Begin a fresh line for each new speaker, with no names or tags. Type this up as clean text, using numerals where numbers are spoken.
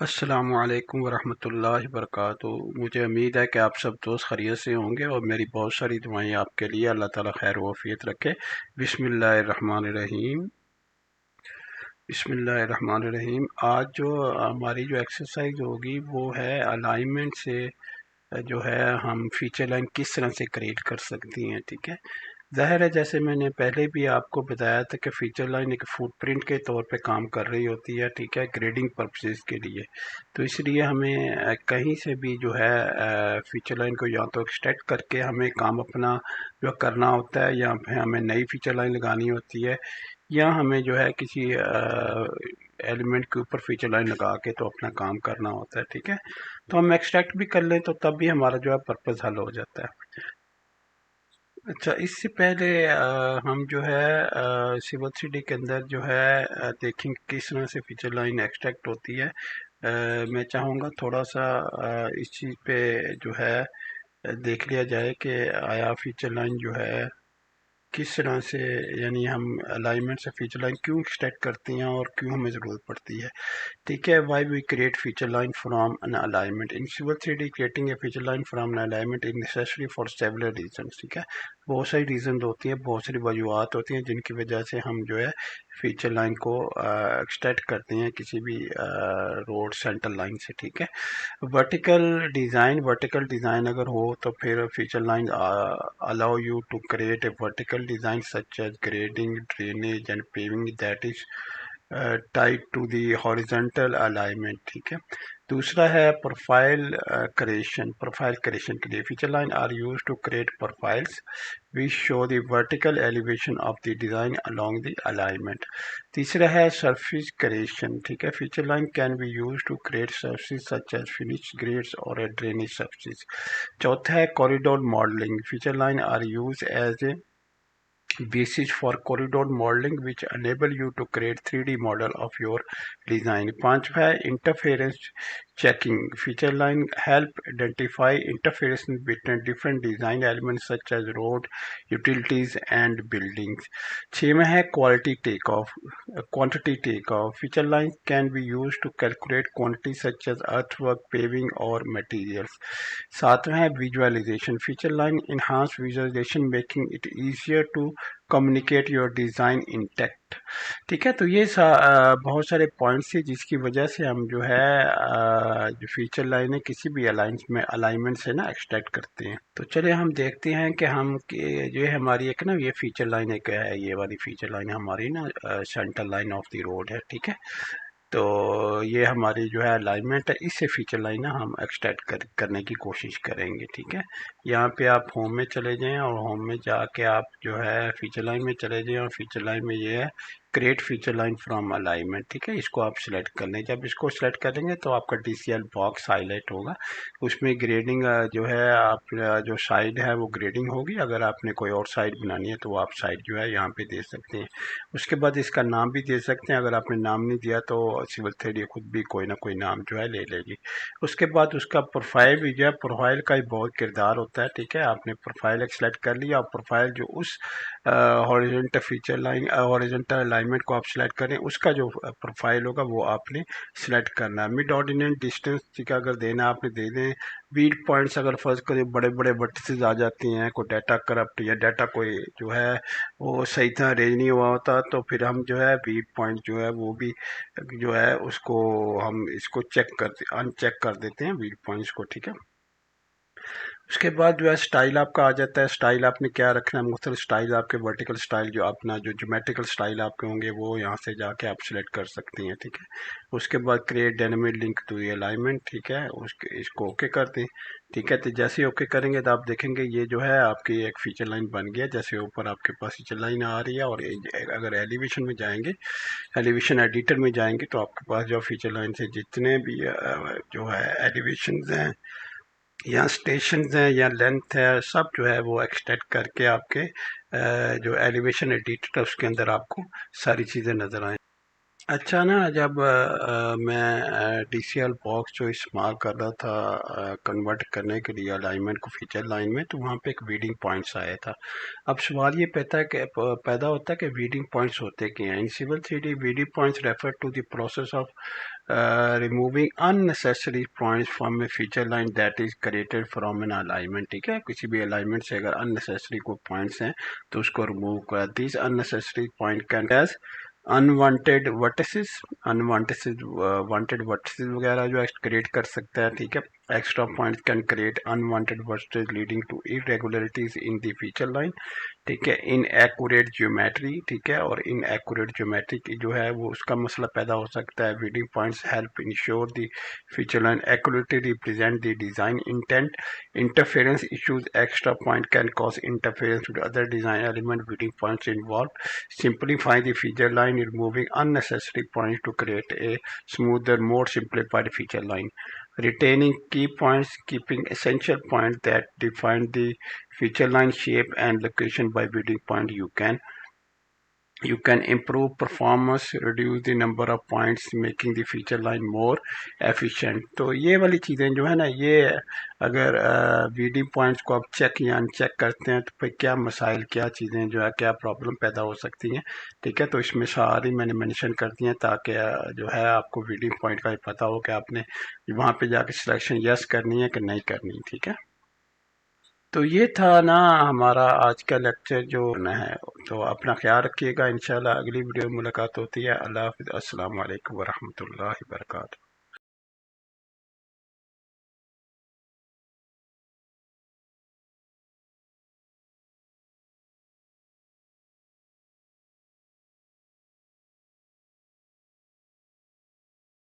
अस्सलामुअलैकुम वरहमतुल्लाहि वबरकातुहू। मुझे उम्मीद है कि आप सब दोस्त खैरियत से होंगे और मेरी बहुत सारी दुआएं आपके लिए। अल्लाह ताला खैर वफ़ियत रखे। बिस्मिल्लाहिर्रहमानिर्रहीम। बिस्मिल्लाहिर्रहमानिर्रहीम। आज जो हमारी जो एक्सरसाइज होगी वो है अलाइनमेंट से जो है हम फीचर लाइन किस तरह से क्रिएट कर सकती हैं। ठीक है, ज़ाहिर है जैसे मैंने पहले भी आपको बताया था कि फीचर लाइन एक फुटप्रिंट के तौर पे काम कर रही होती है। ठीक है, ग्रेडिंग पर्पसेस के लिए। तो इसलिए हमें कहीं से भी जो है फीचर लाइन को या तो एक्सट्रैक्ट करके हमें काम अपना जो करना होता है, या फिर हमें नई फीचर लाइन लगानी होती है, या हमें जो है किसी एलिमेंट के ऊपर फीचर लाइन लगा के तो अपना काम करना होता है। ठीक है, तो हम एक्सट्रैक्ट भी कर लें तो तब भी हमारा जो है पर्पज़ हल हो जाता है। अच्छा, इससे पहले हम जो है सिविल 3D के अंदर जो है देखेंगे किस तरह से फीचर लाइन एक्सट्रैक्ट होती है। मैं चाहूँगा थोड़ा सा इस चीज़ पे जो है देख लिया जाए कि आया फीचर लाइन जो है किस तरह से, यानी हम अलाइनमेंट से फीचर लाइन क्यों एक्सट्रैक्ट करते हैं और क्यों हमें ज़रूरत पड़ती है। ठीक है, why we create feature line from an alignment in Civil 3D। Creating a feature line from an alignment is necessary for several reason. ठीक है, बहुत सारी रीज़न होती हैं, बहुत सारी वजूहत होती हैं जिनकी वजह से हम जो है फीचर लाइन को एक्सटेंड करते हैं किसी भी रोड सेंटर लाइन से। ठीक है, वर्टिकल डिज़ाइन अगर हो तो फिर feature line allow you to create a vertical design such as grading, drainage and paving that is tied to the horizontal alignment। ठीक है, दूसरा है प्रोफाइल क्रिएशन के लिए feature line are use to create profiles which show the vertical elevation of the design along the alignment। तीसरा है surface creation। ठीक है, feature line can be used to create surfaces such as finished grades or a drainage surfaces। चौथा है corridor modeling। feature line are used as a basis for corridor modeling which enable you to create 3D model of your design। पांचवा है interference checking। feature line help identify interference between different design elements such as road, utilities and buildings। छठवां है quantity takeoff। feature line can be used to calculate quantity such as earthwork, paving or materials। सातवां है visualization। feature line enhance visualization making it easier to communicate your design intact. ठीक है, तो ये बहुत सारे पॉइंट्स हैं जिसकी वजह से हम जो है जो फीचर लाइन है किसी भी अलाइनमेंट से ना एक्सट्रैक्ट करते हैं। तो चलिए हम देखते हैं कि हम जो है हमारी एक ना ये फीचर लाइन एक है, ये वाली फीचर लाइन हमारी ना centre line of the road है। ठीक है, तो ये हमारी जो है अलाइनमेंट है, इससे फीचर लाइन ना हम एक्सट्रैक्ट करने की कोशिश करेंगे। ठीक है, यहाँ पे आप होम में चले जाएं और होम में जाके आप जो है फीचर लाइन में चले जाएं और फीचर लाइन में ये है create feature line from alignment. ठीक है, इसको आप सिलेक्ट कर लें। जब इसको सिलेक्ट करेंगे तो आपका DCL बॉक्स हाईलाइट होगा, उसमें ग्रेडिंग जो है आप जो साइड है वो ग्रेडिंग होगी। अगर आपने कोई और साइड बनानी है तो आप साइड जो है यहाँ पे दे सकते हैं। उसके बाद इसका नाम भी दे सकते हैं, अगर आपने नाम नहीं दिया तो सिविल 3D खुद भी कोई ना कोई नाम जो है ले लेगी। उसके बाद उसका प्रोफाइल भी जो है, प्रोफाइल का ही बहुत किरदार होता है। ठीक है, आपने प्रोफाइल एक सेलेक्ट कर लिया और प्रोफाइल जो उस horizontal feature line horizontal alignment को आप सिलेक्ट करें, उसका जो प्रोफाइल होगा वो आपने सिलेक्ट करना है। मिड ऑर्डिनेट डिस्टेंस ठीक है, अगर देना आपने दे दें। वीड पॉइंट्स अगर फर्ज करें बड़े बड़े वर्टिसेस आ जाती हैं, कोई डाटा करप्ट या डाटा कोई जो है वो सही तरह अरेंज नहीं हुआ होता, तो फिर हम जो है वीड पॉइंट जो है वो भी जो है उसको हम इसको अनचेक कर देते हैं वीड पॉइंट्स को। ठीक है, उसके बाद जो है स्टाइल आपका आ जाता है। स्टाइल आपने क्या रखना है, मुख्तलिफ स्टाइल आपके वर्टिकल स्टाइल जो अपना जो ज्योमेट्रिकल स्टाइल आपके होंगे वो यहाँ से जाके आप सिलेक्ट कर सकती हैं। ठीक है, उसके बाद create dynamic link to alignment. ठीक है, उसके इसको ओके कर दें। ठीक है, तो जैसे ही ओके करेंगे तो आप देखेंगे ये जो है आपकी एक फीचर लाइन बन गया। जैसे ऊपर आपके पास फीचर लाइन आ रही है, और अगर एलिवेशन में जाएंगे, एलिवेशन एडिटर में जाएंगे तो आपके पास जो फीचर लाइन से जितने भी जो है एलिवेशन हैं या स्टेशन हैं या लेंथ है, सब जो है वो एक्सटेंड करके आपके जो एलिवेशन एडिटर है उसके अंदर आपको सारी चीज़ें नज़र आए। अच्छा ना, जब मैं DCL बॉक्स जो इस्तेमाल कर रहा था कन्वर्ट करने के लिए अलाइनमेंट को फीचर लाइन में, तो वहाँ पे एक वीडिंग पॉइंट्स आया था। अब सवाल ये पैदा होता है कि वीडिंग पॉइंट्स होते क्या हैं। In Civil 3D weeding points refer to the process of removing unnecessary points from a feature line that is created from an alignment. ठीक है, किसी भी अलाइनमेंट से अगर अननेसेसरी कोई पॉइंट्स हैं तो उसको रिमूव कर। This unnecessary point can as unwanted vertices, wanted vertices वगैरह जो है क्रिएट कर सकता है। ठीक है, extra point can create unwanted vertices leading to irregularities in the feature line. ठीक है, इन एक्यूरेट ज्योमेट्री। ठीक है, और इन एक्यूरेट ज्योमेट्री की जो है वो उसका मसला पैदा हो सकता है। Reading points help ensure the feature line accurately represent the design intent. Interference issues, extra point can cause interference with other design element. Reading points involve simplify the feature line, removing unnecessary points to create a smoother, more simplified feature line. Retaining key points, keeping essential points that define the feature line shape and location by building point. You can improve performance, reduce the number of points, making the feature line more efficient. तो ये वाली चीज़ें जो है ना, ये अगर weeding points को आप चेक या अनचेक करते हैं तो फिर क्या मसाइल, क्या चीज़ें जो है, क्या प्रॉब्लम पैदा हो सकती हैं। ठीक है, तो इसमें सारी मैंने मेंशन कर दी हैं ताकि जो है आपको वीडिंग पॉइंट का पता हो कि आपने वहाँ पे जाके सिलेक्शन यस करनी है कि नहीं करनी। ठीक है, तो ये था ना हमारा आज का लेक्चर जो ना है। तो अपना ख्याल रखिएगा, इंशाल्लाह अगली वीडियो में मुलाकात होती है। अल्लाह हाफिज़, अस्सलाम वालेकुम वरहमतुल्लाहि वबरकातुहू।